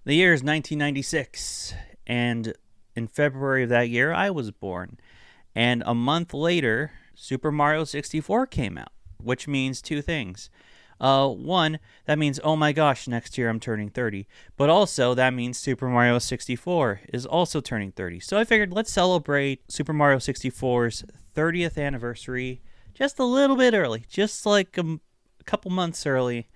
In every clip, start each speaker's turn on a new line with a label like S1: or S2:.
S1: The year is 1996, and in February of that year, I was born. And a month later, Super Mario 64 came out, which means two things. One, that means, oh my gosh, next year I'm turning 30. But also, that means Super Mario 64 is also turning 30. So I figured let's celebrate Super Mario 64's 30th anniversary just a little bit early, just like a couple months early.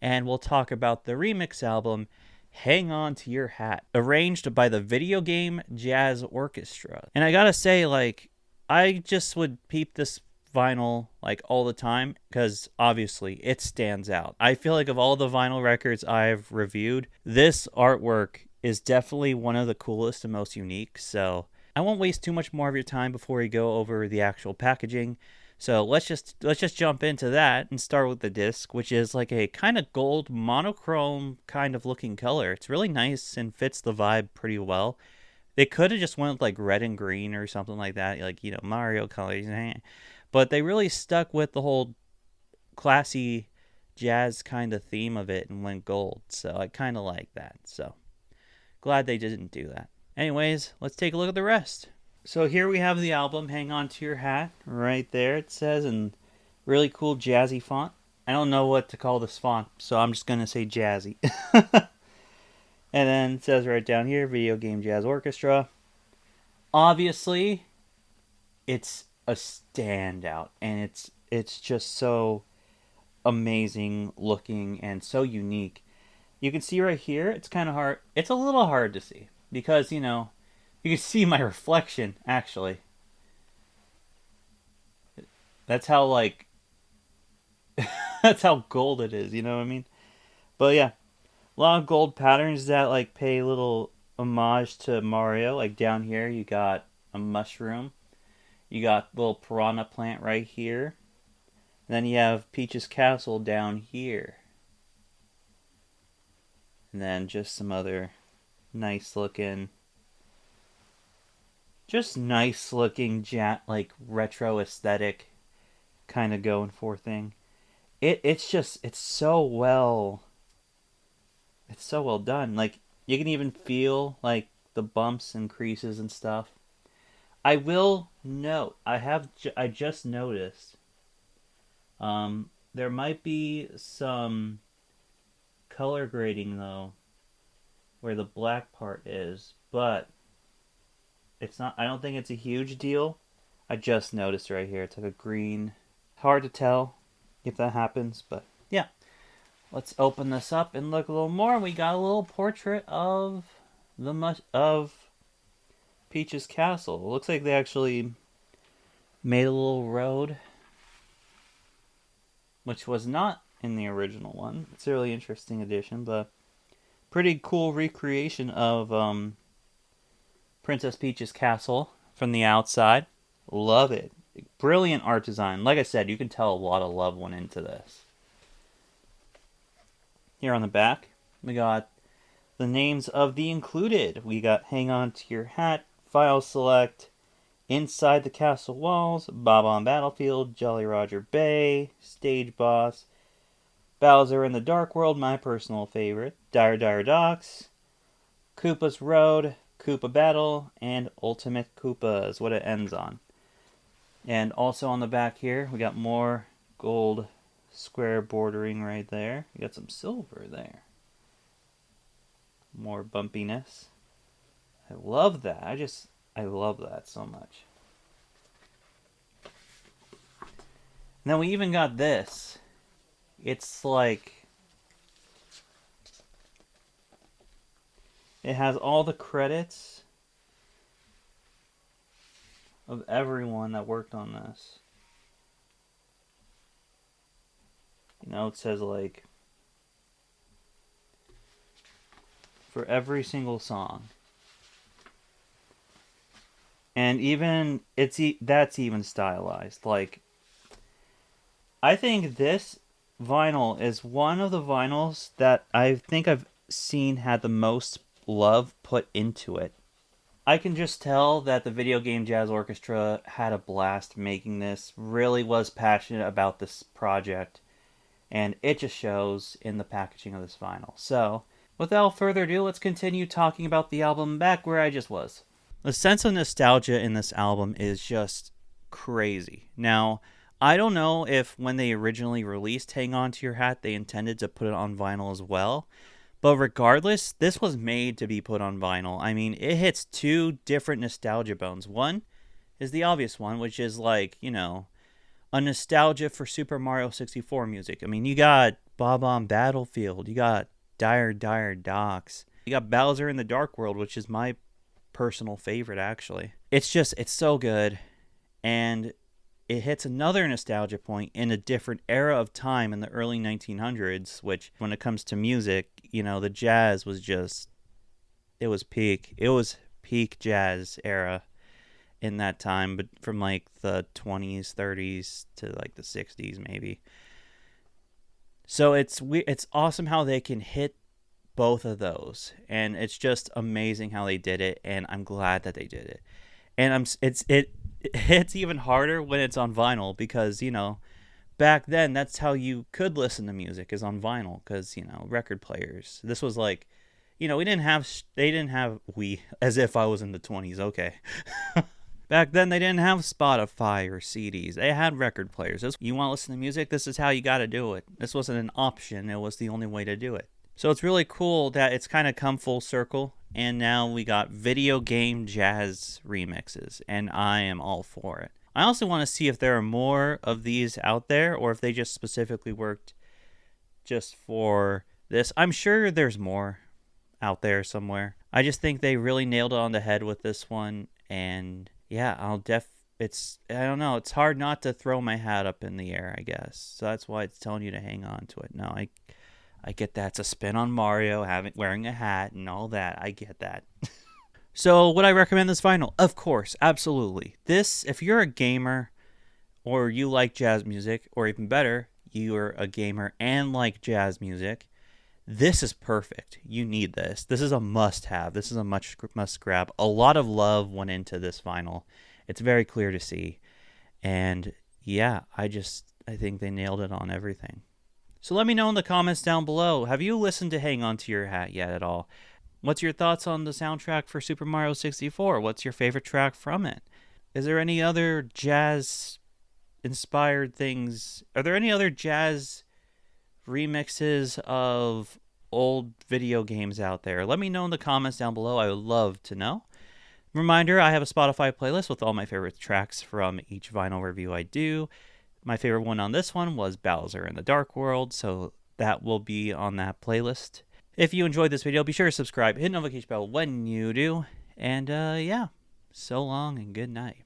S1: And we'll talk about the remix album Hang On to Your Hat, arranged by the Video Game Jazz Orchestra. And I gotta say, like, I just would peep this vinyl like all the time because obviously it stands out. I feel like of all the vinyl records I've reviewed, this artwork is definitely one of the coolest and most unique. So I won't waste too much more of your time before we go over the actual packaging. So let's just jump into that and start with the disc, which is like a kind of gold monochrome kind of looking color. It's really nice and fits the vibe pretty well. They could have just went with like red and green or something like that, like Mario colors, but they really stuck with the whole classy jazz kind of theme of it and went gold. So I kind of like that. So glad they didn't do that. Anyways, let's take a look at the rest. So here we have the album, Hang On to Your Hat, right there it says in really cool jazzy font. I don't know what to call this font, so I'm just going to say jazzy. And then it says right down here, Video Game Jazz Orchestra. Obviously, it's a standout, and it's just so amazing looking and so unique. You can see right here, it's kind of hard. It's a little hard to see because you can see my reflection actually. That's how like that's how gold it is. You know what I mean? But yeah, a lot of gold patterns that like pay a little homage to Mario. Like down here, you got a mushroom. You got a little piranha plant right here. And then you have Peach's Castle down here. And then just some other nice looking, like retro aesthetic kind of going for thing. It's so well done. Like you can even feel like the bumps and creases and stuff. I will note, I just noticed there might be some color grading though where the black part is, but it's not. I don't think it's a huge deal. I just noticed right here. It's like a green. Hard to tell if that happens, but yeah. Let's open this up and look a little more. We got a little portrait of of Peach's Castle. It looks like they actually made a little road, which was not in the original one. It's a really interesting addition, but pretty cool recreation of Princess Peach's Castle from the outside. Love it. Brilliant art design. Like I said, you can tell a lot of love went into this. Here on the back, we got the names of the included. We got Hang On to Your Hat, File Select, Inside the Castle Walls, Bob on Battlefield, Jolly Roger Bay, Stage Boss, Bowser in the Dark World, my personal favorite, Dire Dire Docks, Koopa's Road, Koopa Battle, and Ultimate Koopa is what it ends on. And also on the back here, we got more gold square bordering right there. We got some silver there. More bumpiness. I love that. I love that so much. And then we even got this. It's like it has all the credits of everyone that worked on this. It says like for every single song. And even that's even stylized. Like I think this vinyl is one of the vinyls that I think I've seen had the most love put into it. I can just tell that the Video Game Jazz Orchestra had a blast making this, really was passionate about this project, and it just shows in the packaging of this vinyl. So, Without further ado, let's continue talking about the album back where I just was. The sense of nostalgia in this album is just crazy. Now, I don't know if when they originally released Hang On to Your Hat, they intended to put it on vinyl as well. But regardless, this was made to be put on vinyl. I mean, it hits two different nostalgia bones. One is the obvious one, which is like, a nostalgia for Super Mario 64 music. I mean, you got Bob on Battlefield, you got Dire Dire Docks, you got Bowser in the Dark World, which is my personal favorite, actually. It's so good. And it hits another nostalgia point in a different era of time in the early 1900s, which, when it comes to music, the jazz was just, it was peak. It was peak jazz era in that time, but from like the 20s, 30s to like the 60s maybe. So it's awesome how they can hit both of those, and it's just amazing how they did it, and I'm glad that they did it. And it hits even harder when it's on vinyl because, back then that's how you could listen to music, is on vinyl, because, record players. This was like, we, as if I was in the 20s, okay. Back then, they didn't have Spotify or CDs. They had record players. You want to listen to music? This is how you got to do it. This wasn't an option. It was the only way to do it. So it's really cool that it's kind of come full circle, and now we got video game jazz remixes, and I am all for it. I also want to see if there are more of these out there, or if they just specifically worked just for this. I'm sure there's more out there somewhere. I just think they really nailed it on the head with this one, and yeah, I don't know, it's hard not to throw my hat up in the air, I guess. So that's why it's telling you to hang on to it. No, I get that. It's a spin on Mario, wearing a hat and all that. I get that. So would I recommend this vinyl? Of course, absolutely. This, if you're a gamer or you like jazz music, or even better, you're a gamer and like jazz music, this is perfect. You need this. This is a must-have. This is a must-grab. A lot of love went into this vinyl. It's very clear to see. And yeah, I think they nailed it on everything. So let me know in the comments down below. Have you listened to Hang On to Your Hat yet at all? What's your thoughts on the soundtrack for Super Mario 64? What's your favorite track from it? Is there any other jazz-inspired things? Are there any other jazz remixes of old video games out there? Let me know in the comments down below. I would love to know. Reminder, I have a Spotify playlist with all my favorite tracks from each vinyl review I do. My favorite one on this one was Bowser in the Dark World, so that will be on that playlist. If you enjoyed this video, be sure to subscribe, hit the notification bell when you do, and yeah, so long and good night.